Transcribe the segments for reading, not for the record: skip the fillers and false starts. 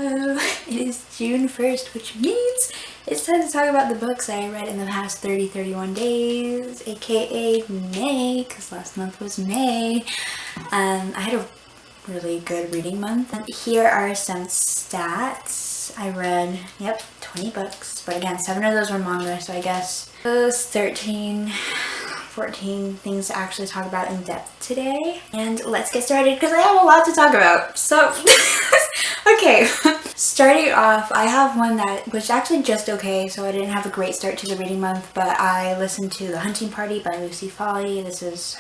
It is June 1st, which means it's time to talk about the books I read in the past 31 days, aka May, because last month was May. I had a really good reading month. And here are some stats. I read, 20 books, but again, 7 of those were manga, so I guess those 13, 14 things to actually talk about in depth today. And let's get started because I have a lot to talk about. So, okay, starting off, I have one that was actually just okay, so I didn't have a great start to the reading month, but I listened to The Hunting Party by Lucy Foley. This is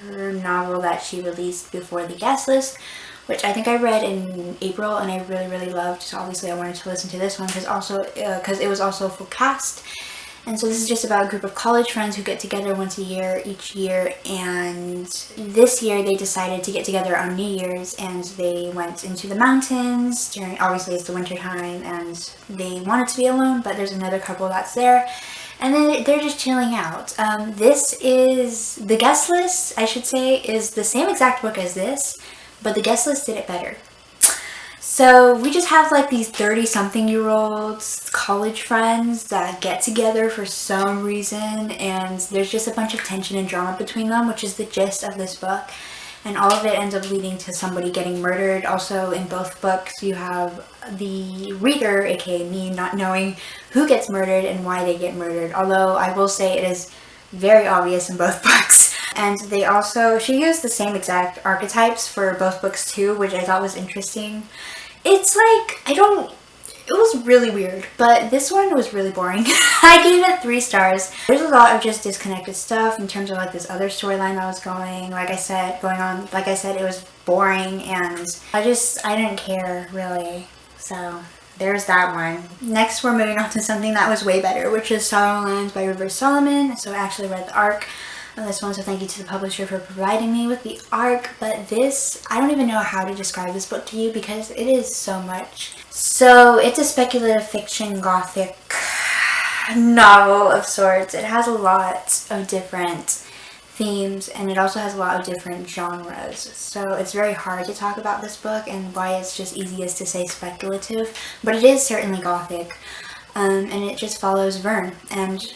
her novel that she released before the guest list, which I think I read in April and I really loved, so obviously I wanted to listen to this one because it was also full cast. And so this is just about a group of college friends who get together once a year each year, and this year they decided to get together on New Year's and they went into the mountains during, obviously it's the winter time, and they wanted to be alone, but there's another couple that's there. And then they're just chilling out. This is, the guest list, I should say, is the same exact book as this, but the guest list did it better. So we just have like these 30-something-year-olds, college friends that get together for some reason, and there's just a bunch of tension and drama between them, which is the gist of this book. And all of it ends up leading to somebody getting murdered. Also, in both books, you have the reader, aka me, not knowing who gets murdered and why they get murdered. Although, I will say it is very obvious in both books. And they also, she used the same exact archetypes for both books too, which I thought was interesting. It's like, it was really weird, but this one was really boring. I gave it 3 stars. There's a lot of just disconnected stuff in terms of like this other storyline that was going on. Like I said, it was boring and I didn't care really. So there's that one. Next, we're moving on to something that was way better, which is Sorrowlands by Rivers Solomon. So I actually read the ARC of this one, so thank you to the publisher for providing me with the ARC. But this, I don't even know how to describe this book to you because it is so much. So it's a speculative fiction gothic novel of sorts. It has a lot of different themes and it also has a lot of different genres. So it's very hard to talk about this book and why it's just easiest to say speculative, but it is certainly gothic. And it just follows Vern and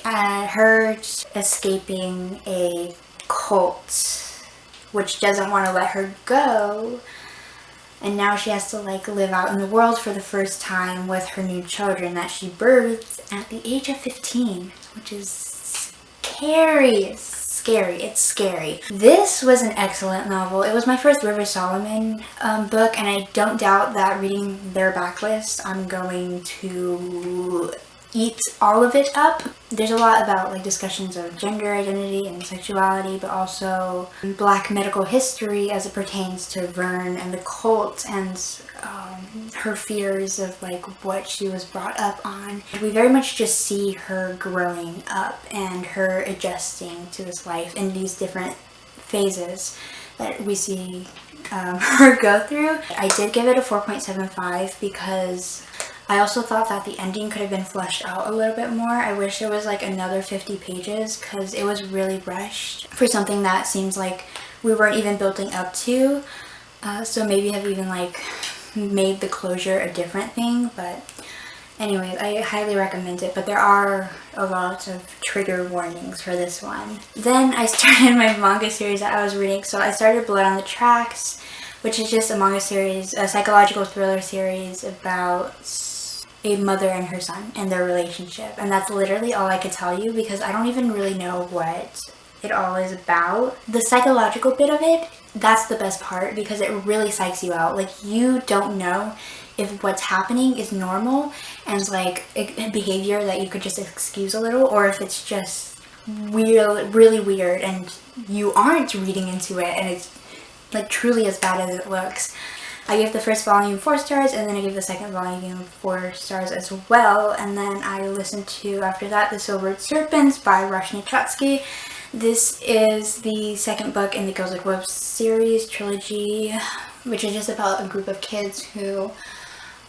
her escaping a cult which doesn't want to let her go. And now she has to like live out in the world for the first time with her new children that she birthed at the age of 15, which is scary. It's scary. This was an excellent novel. It was my first Rivers Solomon book, and I don't doubt that reading their backlist, I'm going to eat all of it up. There's a lot about like discussions of gender identity and sexuality, but also Black medical history as it pertains to Vern and the cult and her fears of like what she was brought up on. We very much just see her growing up and her adjusting to this life in these different phases that we see her go through. I did give it a 4.75 because I also thought that the ending could have been fleshed out a little bit more. I wish it was like another 50 pages because it was really rushed for something that seems like we weren't even building up to. So maybe have even like made the closure a different thing. But anyways, I highly recommend it. But there are a lot of trigger warnings for this one. Then I started my manga series that I was reading. So I started Blood on the Tracks, which is just a manga series, a psychological thriller series about a mother and her son and their relationship, and that's literally all I could tell you because I don't even really know what it all is about. The psychological bit of it, that's the best part because it really psychs you out. Like you don't know if what's happening is normal and like a behavior that you could just excuse a little, or if it's just weird, really weird and you aren't reading into it and it's like truly as bad as it looks. I gave the first volume 4 stars, and then I gave the second volume 4 stars as well. And then I listened to, after that, The Silvered Serpents by Roshni Trotsky. This is the second book in the Girls Like Wolves series trilogy, which is just about a group of kids who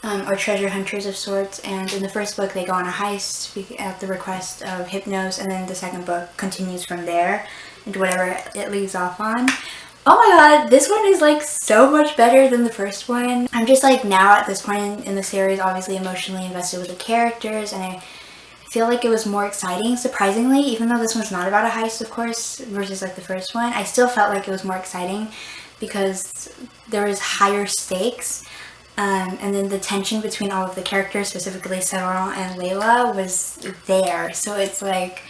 are treasure hunters of sorts. And in the first book, they go on a heist at the request of Hypnos, and then the second book continues from there into whatever it leaves off on. Oh my god, this one is like so much better than the first one. I'm just like now at this point in the series obviously emotionally invested with the characters, and I feel like it was more exciting. Surprisingly, even though this one's not about a heist, of course, versus like the first one, I still felt like it was more exciting because there was higher stakes. And then the tension between all of the characters, specifically Saran and Layla, was there. So it's like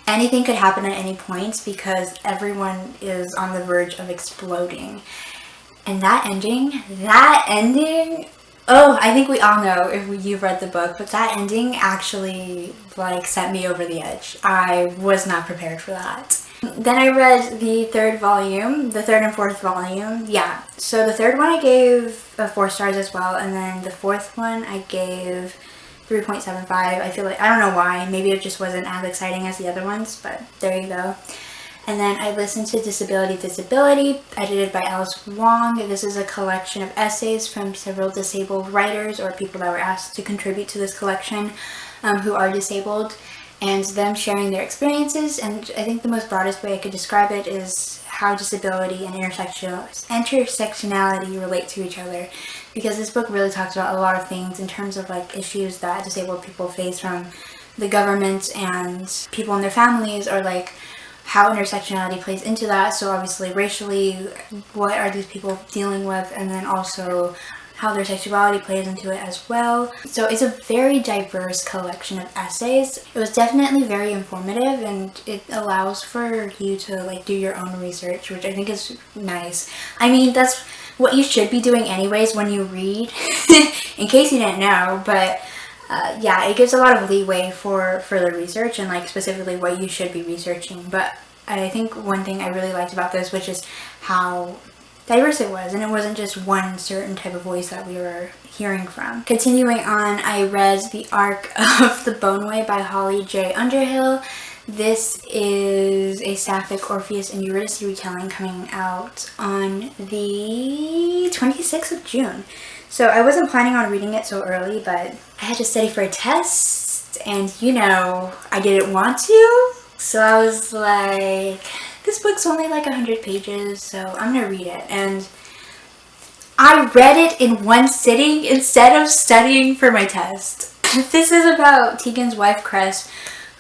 anything could happen at any point because everyone is on the verge of exploding. And that ending, oh, I think we all know if you've read the book, but that ending actually like sent me over the edge. I was not prepared for that. Then I read the third volume, the third and fourth volume. Yeah, so the third one I gave 4 stars as well, and then the fourth one I gave 3.75. I feel like, I don't know why, maybe it just wasn't as exciting as the other ones, but there you go. And then I listened to Disability, edited by Alice Wong. This is a collection of essays from several disabled writers or people that were asked to contribute to this collection who are disabled, and them sharing their experiences. And I think the most broadest way I could describe it is how disability and intersectionality relate to each other, because this book really talks about a lot of things in terms of like issues that disabled people face from the government and people in their families, or like how intersectionality plays into that. So obviously racially, what are these people dealing with, and then also how their sexuality plays into it as well. So it's a very diverse collection of essays. It was definitely very informative, and it allows for you to like do your own research, which I think is nice. I mean, that's what you should be doing anyways when you read, in case you didn't know, but yeah, it gives a lot of leeway for further research and like specifically what you should be researching. But I think one thing I really liked about this, which is how diverse it was, and it wasn't just one certain type of voice that we were hearing from. Continuing on, I read The Arc of the Boneway by Holly J. Underhill. This is a Sapphic, Orpheus, and Eurydice retelling coming out on the 26th of June. So I wasn't planning on reading it so early, but I had to study for a test, and you know, I didn't want to. So I was like, this book's only like 100 pages, so I'm gonna read it. And I read it in one sitting instead of studying for my test. This is about Tegan's wife, Cress,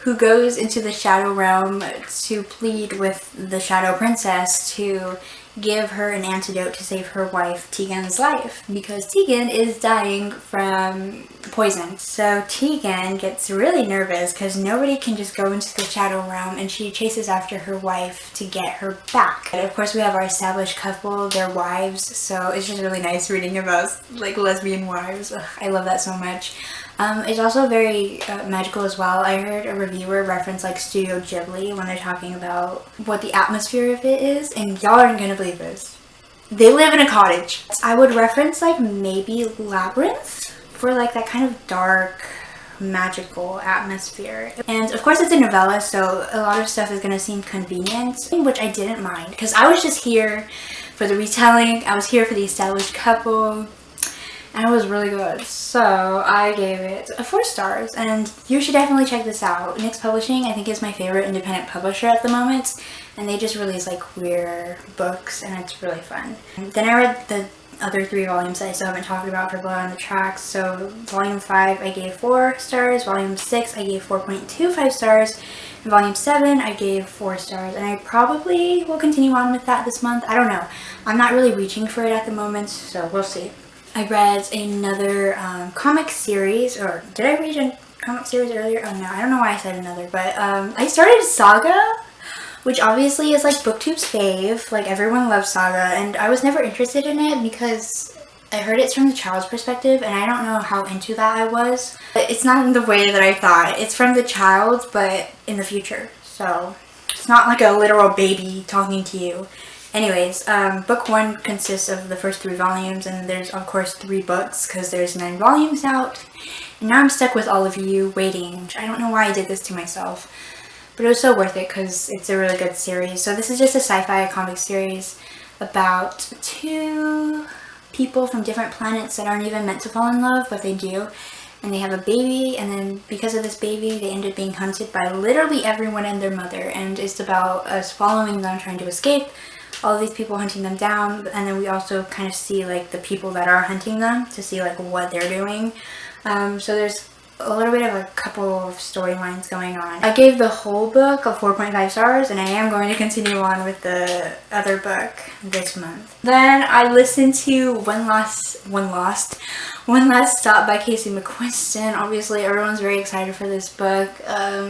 who goes into the Shadow Realm to plead with the Shadow Princess to give her an antidote to save her wife Tegan's life, because Tegan is dying from poison. So Tegan gets really nervous because nobody can just go into the Shadow Realm, and she chases after her wife to get her back. And of course we have our established couple, their wives, so it's just really nice reading about like lesbian wives. Ugh, I love that so much. It's also very magical as well. I heard a reviewer reference like Studio Ghibli when they're talking about what the atmosphere of it is, and y'all aren't gonna believe this. They live in a cottage. I would reference like maybe Labyrinth for like that kind of dark, magical atmosphere. And of course it's a novella, so a lot of stuff is gonna seem convenient, which I didn't mind because I was just here for the retelling. I was here for the established couple. And it was really good, so I gave it 4 stars, and you should definitely check this out. Nyx Publishing, I think, is my favorite independent publisher at the moment, and they just release like queer books, and it's really fun. Then I read the other 3 volumes that I still haven't talked about for Blood on the Tracks. So volume 5 I gave 4 stars, volume 6 I gave 4.25 stars, and volume 7 I gave 4 stars, and I probably will continue on with that this month. I don't know. I'm not really reaching for it at the moment, so we'll see. I read another comic series, or did I read a comic series earlier? Oh no, I don't know why I said another, but I started Saga, which obviously is like BookTube's fave. Like everyone loves Saga, and I was never interested in it because I heard it's from the child's perspective, and I don't know how into that I was. It's not in the way that I thought. It's from the child, but in the future. So it's not like a literal baby talking to you. Anyways, book 1 consists of the first 3 volumes, and there's of course 3 books because there's 9 volumes out. And now I'm stuck with all of you waiting. I don't know why I did this to myself, but it was so worth it because it's a really good series. So this is just a sci-fi comic series about 2 people from different planets that aren't even meant to fall in love, but they do. And they have a baby, and then because of this baby they end up being hunted by literally everyone and their mother, and it's about us following them trying to escape, all these people hunting them down, and then we also kind of see like the people that are hunting them to see like what they're doing. So there's a little bit of a couple of storylines going on. I gave the whole book a 4.5 stars, and I am going to continue on with the other book this month. Then I listened to One Last Stop by Casey McQuiston. Obviously everyone's very excited for this book,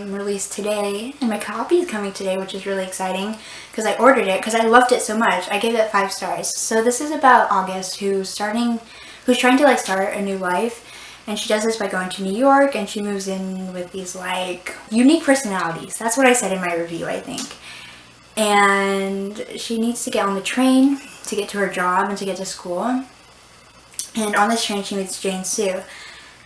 released today, and my copy is coming today, which is really exciting because I ordered it because I loved it so much. I gave it 5 stars. So this is about August who's trying to like start a new life. And she does this by going to New York, and she moves in with these like unique personalities. That's what I said in my review, I think. And she needs to get on the train to get to her job and to get to school. And on this train she meets Jane Sue.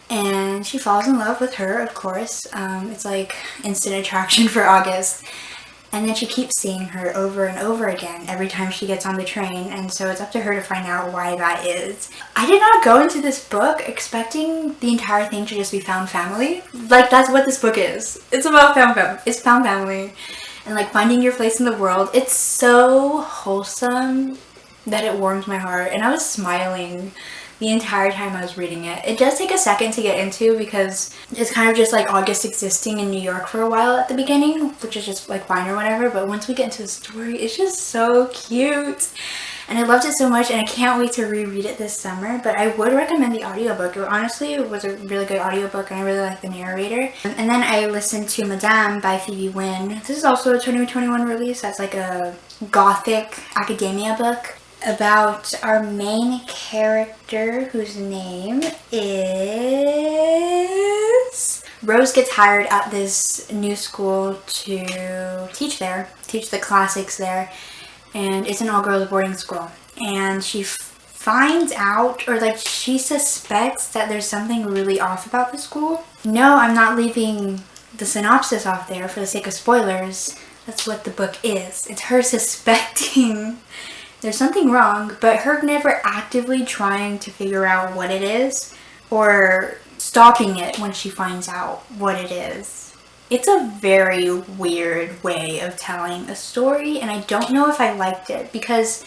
And she falls in love with her, of course. It's like instant attraction for August. And then she keeps seeing her over and over again every time she gets on the train, and so it's up to her to find out why that is. I did not go into this book expecting the entire thing to just be found family. Like, that's what this book is. It's about found family and like finding your place in the world. It's so wholesome that it warmed my heart, and I was smiling the entire time I was reading it. It does take a second to get into because it's kind of just like August existing in New York for a while at the beginning, which is just like fine or whatever, but once we get into the story, it's just so cute. And I loved it so much, and I can't wait to reread it this summer. But I would recommend the audiobook. It was a really good audiobook, and I really like the narrator. And then I listened to Madame by Phoebe Wynne. This is also a 2021 release. That's like a gothic academia book about our main character, whose name is Rose. Gets hired at this new school to teach the classics there, and it's an all-girls boarding school. And she finds out, or like she suspects, that there's something really off about the school. No, I'm not leaving the synopsis off there for the sake of spoilers. That's what the book is. It's her suspecting there's something wrong, but her never actively trying to figure out what it is or stopping it when she finds out what it is. It's a very weird way of telling a story, and I don't know if I liked it because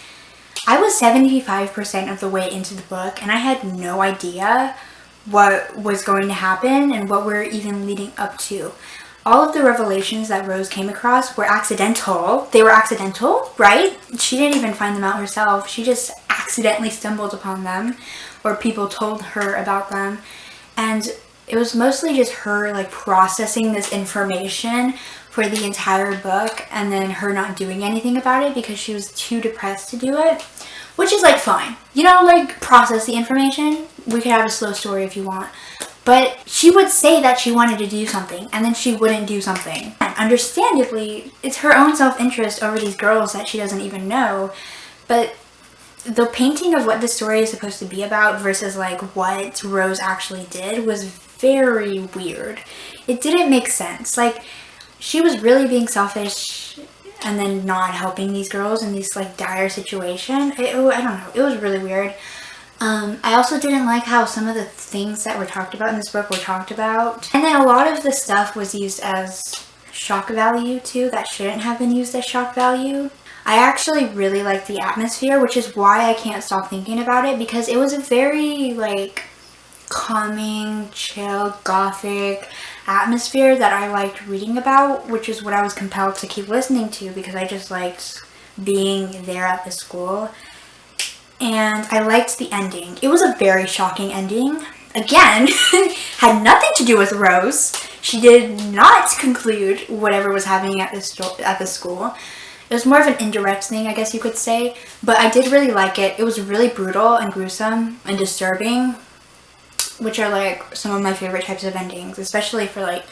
I was 75% of the way into the book and I had no idea what was going to happen and what we're even leading up to. All of the revelations that Rose came across were accidental. They were accidental, right? She didn't even find them out herself. She just accidentally stumbled upon them, or people told her about them. And it was mostly just her like processing this information for the entire book, and then her not doing anything about it because she was too depressed to do it. Which is like fine. You know, like process the information. We could have a slow story if you want. But she would say that she wanted to do something, and then she wouldn't do something. And understandably, it's her own self-interest over these girls that she doesn't even know. But the painting of what the story is supposed to be about versus like what Rose actually did was very weird. It didn't make sense. Like, she was really being selfish and then not helping these girls in this like dire situation. I don't know. It was really weird. I also didn't like how some of the things that were talked about in this book were talked about. And then a lot of the stuff was used as shock value too, that shouldn't have been used as shock value. I actually really like the atmosphere, which is why I can't stop thinking about it, because it was a very like calming, chill, gothic atmosphere that I liked reading about, which is what I was compelled to keep listening to because I just liked being there at the school. And I liked the ending. It was a very shocking ending. Again, had nothing to do with Rose. She did not conclude whatever was happening at the school. It was more of an indirect thing, I guess you could say. But I did really like it. It was really brutal and gruesome and disturbing, which are like some of my favorite types of endings, especially for like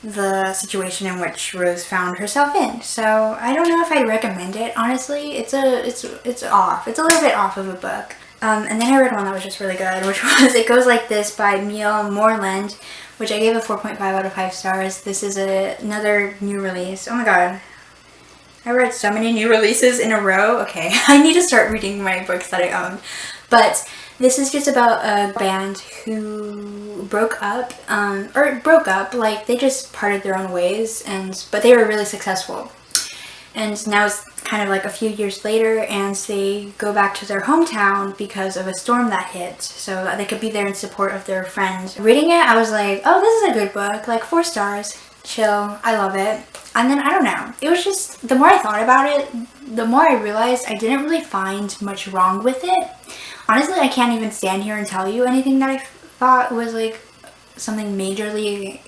the situation in which Rose found herself in. So I don't know if I'd recommend it, honestly. It's off. It's a little bit off of a book. And then I read one that was just really good, which was It Goes Like This by Miel Moreland, which I gave a 4.5 out of 5 stars. This is another new release. Oh my god. I read so many new releases in a row. Okay, I need to start reading my books that I own. But this is just about a band who broke up, like they just parted their own ways, but they were really successful. And now it's kind of like a few years later, and they go back to their hometown because of a storm that hit, so that they could be there in support of their friend. Reading it, I was like, oh, this is a good book, like 4 stars, chill, I love it. And then I don't know, it was just, the more I thought about it, the more I realized I didn't really find much wrong with it. Honestly, I can't even stand here and tell you anything that I thought was like something majorly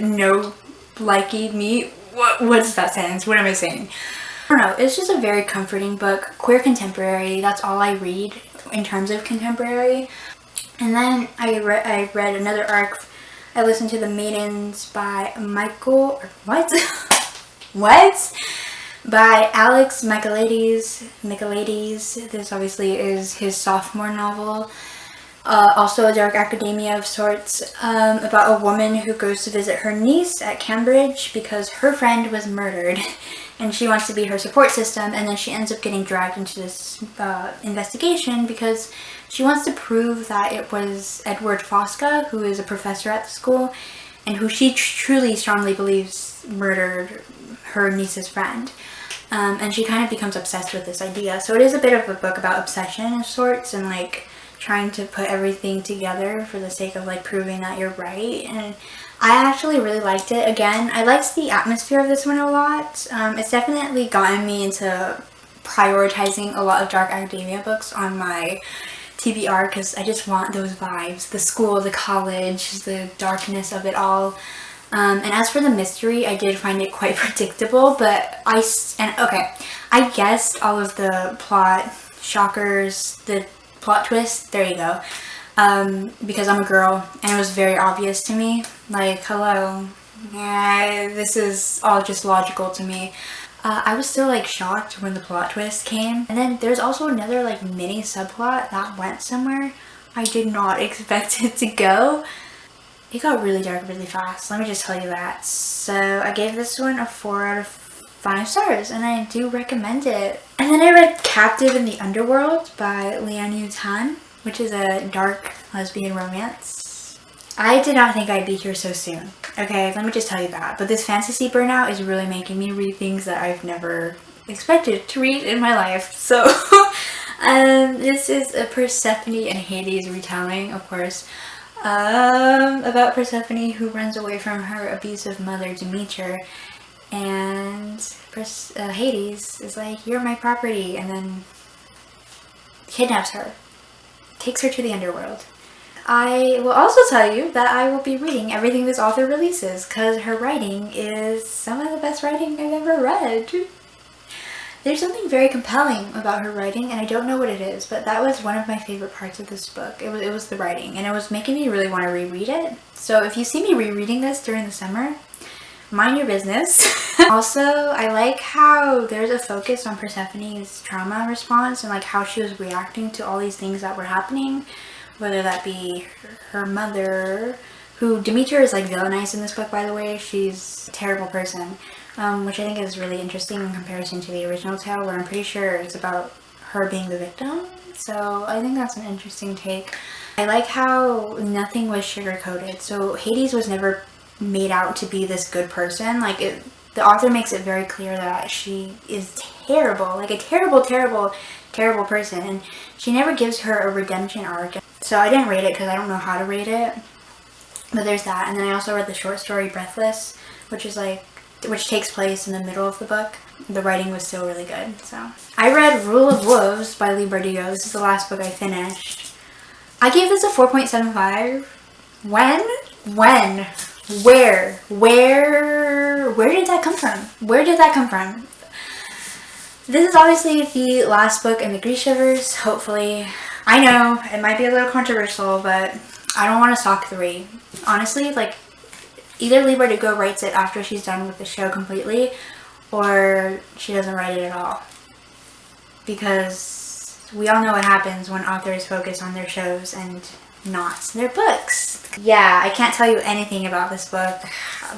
no likey me. What's that sentence? What am I saying? I don't know, it's just a very comforting book. Queer contemporary, that's all I read in terms of contemporary. And then I read another arc. I listened to The Maidens by by Alex MICHAELIDES. This obviously is his sophomore novel. Also a dark academia of sorts, about a woman who goes to visit her niece at Cambridge because her friend was murdered and she wants to be her support system, and then she ends up getting dragged into this investigation because she wants to prove that it was Edward Fosca, who is a professor at the school and who she truly strongly believes murdered her niece's friend. And she kind of becomes obsessed with this idea. So it is a bit of a book about obsession of sorts, and like trying to put everything together for the sake of like proving that you're right. And I actually really liked it. Again, I liked the atmosphere of this one a lot. It's definitely gotten me into prioritizing a lot of dark academia books on my TBR because I just want those vibes, the school, the college, the darkness of it all. And as for the mystery, I did find it quite predictable, but I guessed all of the plot shockers, the plot twist, there you go, because I'm a girl and it was very obvious to me, like, hello, yeah, this is all just logical to me. I was still like shocked when the plot twist came, and then there's also another like mini subplot that went somewhere I did not expect it to go. It got really dark really fast, let me just tell you that. So I gave this one a 4 out of 5 stars, and I do recommend it. And then I read Captive in the Underworld by Lian Yu Tan, which is a dark lesbian romance. I did not think I'd be here so soon. Okay, let me just tell you that. But this fantasy burnout is really making me read things that I've never expected to read in my life. So this is a Persephone and Hades retelling, of course, about Persephone who runs away from her abusive mother Demeter, and Hades is like, you're my property, and then kidnaps her, takes her to the underworld. I will also tell you that I will be reading everything this author releases because her writing is some of the best writing I've ever read. There's something very compelling about her writing, and I don't know what it is, but that was one of my favorite parts of this book. It was the writing, and it was making me really want to reread it. So if you see me rereading this during the summer, mind your business. Also, I like how there's a focus on Persephone's trauma response and like how she was reacting to all these things that were happening, whether that be her mother, who Demeter is like villainized in this book, by the way. She's a terrible person, which I think is really interesting in comparison to the original tale, where I'm pretty sure it's about her being the victim. So I think that's an interesting take. I like how nothing was sugar-coated. So Hades was never made out to be this good person. Like, the author makes it very clear that she is terrible, like a terrible, terrible, terrible person, and she never gives her a redemption arc. So I didn't rate it because I don't know how to rate it, but there's that. And then I also read the short story Breathless, which takes place in the middle of the book. The writing was still really good. So I read Rule of Wolves by Lee Bardugo. This is the last book I finished. I gave this a 4.75. When? Where did that come from? Where did that come from? This is obviously the last book in the Grishaverse, hopefully. I know, it might be a little controversial, but I don't want to sock 3. Honestly, like, either Lee Bardugo writes it after she's done with the show completely, or she doesn't write it at all. Because we all know what happens when authors focus on their shows and not their books. Yeah, I can't tell you anything about this book,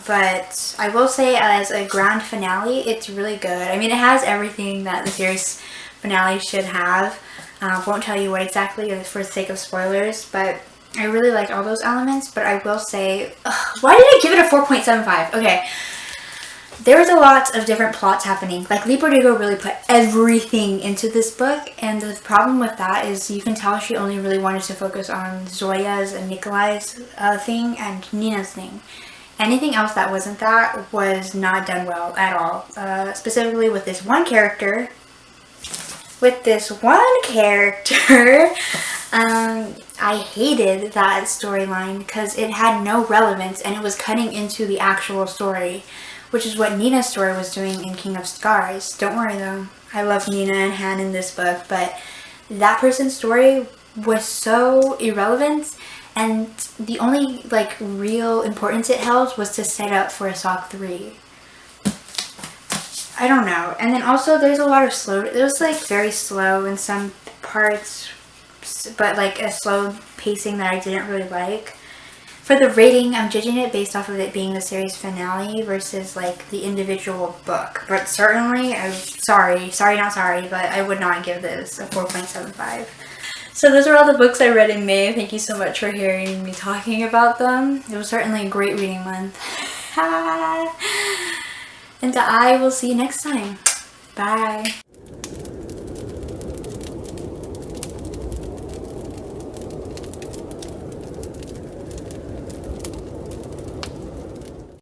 but I will say as a grand finale, it's really good. I mean, it has everything that the series finale should have. Won't tell you what exactly for the sake of spoilers, but I really liked all those elements. But I will say, why did I give it a 4.75? Okay, there was a lot of different plots happening. Like, Lee Bardugo really put everything into this book, and the problem with that is you can tell she only really wanted to focus on Zoya's and Nikolai's thing and Nina's thing. Anything else that wasn't that was not done well at all. Specifically with this one character. I hated that storyline because it had no relevance and it was cutting into the actual story, which is what Nina's story was doing in King of Scars. Don't worry though, I love Nina and Han in this book, but that person's story was so irrelevant, and the only like real importance it held was to set up for Ahsoka 3. I don't know. And then also there's a lot of slow, it was like very slow in some parts, but like a slow pacing that I didn't really like. For the rating, I'm judging it based off of it being the series finale versus like the individual book. But certainly, I'm sorry, but I would not give this a 4.75. So those are all the books I read in May. Thank you so much for hearing me talking about them. It was certainly a great reading month. And I will see you next time. Bye.